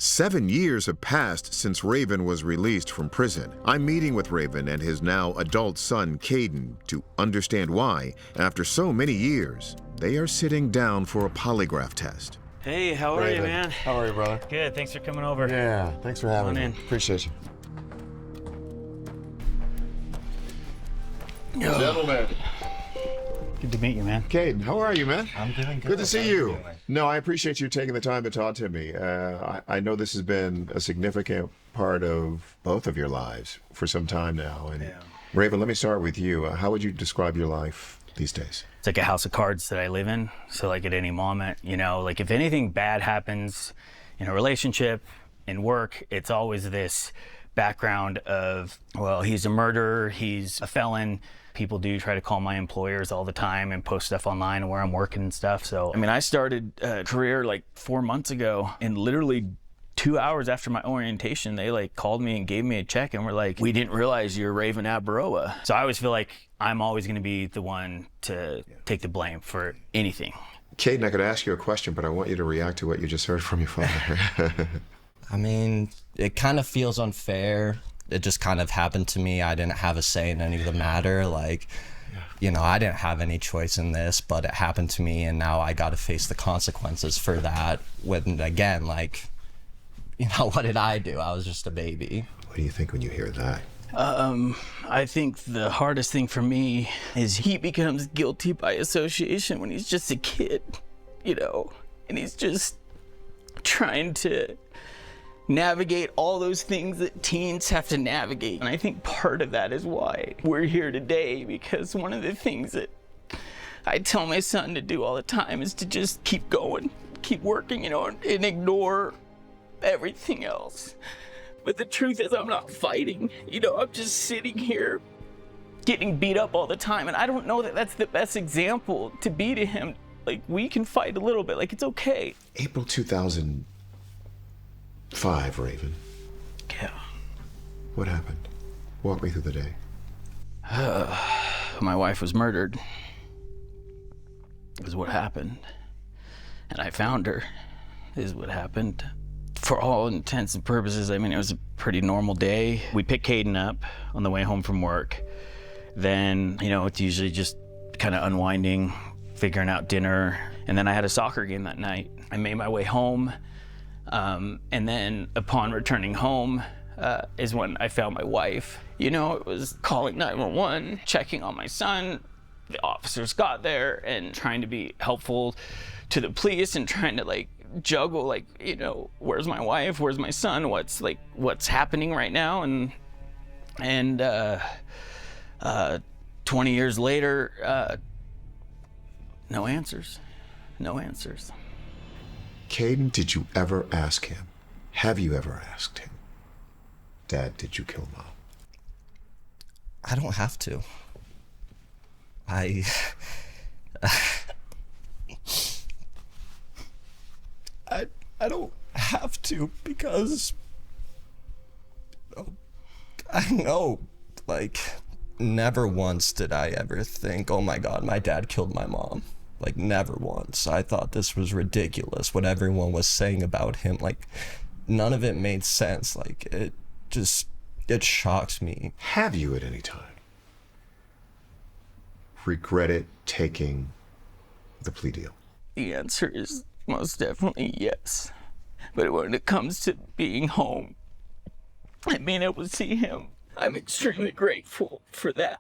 7 years have passed since Raven was released from prison. I'm meeting with Raven and his now adult son, Caden, to understand why, after so many years, they are sitting down for a polygraph test. Hey, how are you, man? How are you, brother? Good, thanks for coming over. Yeah, thanks for having me. in. Appreciate you. Gentlemen. Good to meet you, man. Caden, how are you, man? I'm doing good. Good to see you. No, I appreciate you taking the time to talk to me. I know this has been a significant part of both of your lives for some time now. And Yeah. Raven, let me start with you. How would you describe your life these days? It's like a house of cards that I live in. So like at any moment, you know, like if anything bad happens in a relationship, in work, it's always this background of, well, he's a murderer, he's a felon. People do try to call my employers all the time and post stuff online where I'm working and stuff. So, I mean, I started a career like 4 months ago, and literally 2 hours after my orientation, they like called me and gave me a check and were like, we didn't realize you're Raven Abaroa. So I always feel like I'm always gonna be the one to take the blame for anything. Caden, I could ask you a question, but I want you to react to what you just heard from your father. I mean, it kind of feels unfair. It just kind of happened to me. I didn't have a say in any of the matter. Like, you know, I didn't have any choice in this, but it happened to me, and now I got to face the consequences for that. When, again, like, you know, what did I do? I was just a baby. What do you think when you hear that? I think the hardest thing for me is he becomes guilty by association when he's just a kid, you know, and he's just trying to navigate all those things that teens have to navigate. And I think part of that is why we're here today, because one of the things that I tell my son to do all the time is to just keep going, keep working, you know, and ignore everything else. But the truth is I'm not fighting, you know, I'm just sitting here getting beat up all the time. And I don't know that that's the best example to be to him. Like, we can fight a little bit, like, it's okay. April 2005, Raven. Yeah. What happened? Walk me through the day. My wife was murdered, is what happened. And I found her, is what happened. For all intents and purposes, I mean, it was a pretty normal day. We picked Caden up on the way home from work. Then, you know, it's usually just kind of unwinding, figuring out dinner. And then I had a soccer game that night. I made my way home. And then upon returning home is when I found my wife. You know, it was calling 911, checking on my son. The officers got there and trying to be helpful to the police and trying to like juggle, like, you know, where's my wife, where's my son, what's happening right now. And 20 years later, no answers. Caden, did you ever ask him? Have you ever asked him? Dad, did you kill Mom? I don't have to. I don't have to, because I know, like, never once did I ever think, oh my God, my dad killed my mom. Like, never once. I thought this was ridiculous, what everyone was saying about him. Like, none of it made sense. Like, it shocks me. Have you at any time regretted taking the plea deal? The answer is most definitely yes. But when it comes to being home and being able to see him, I'm extremely grateful for that.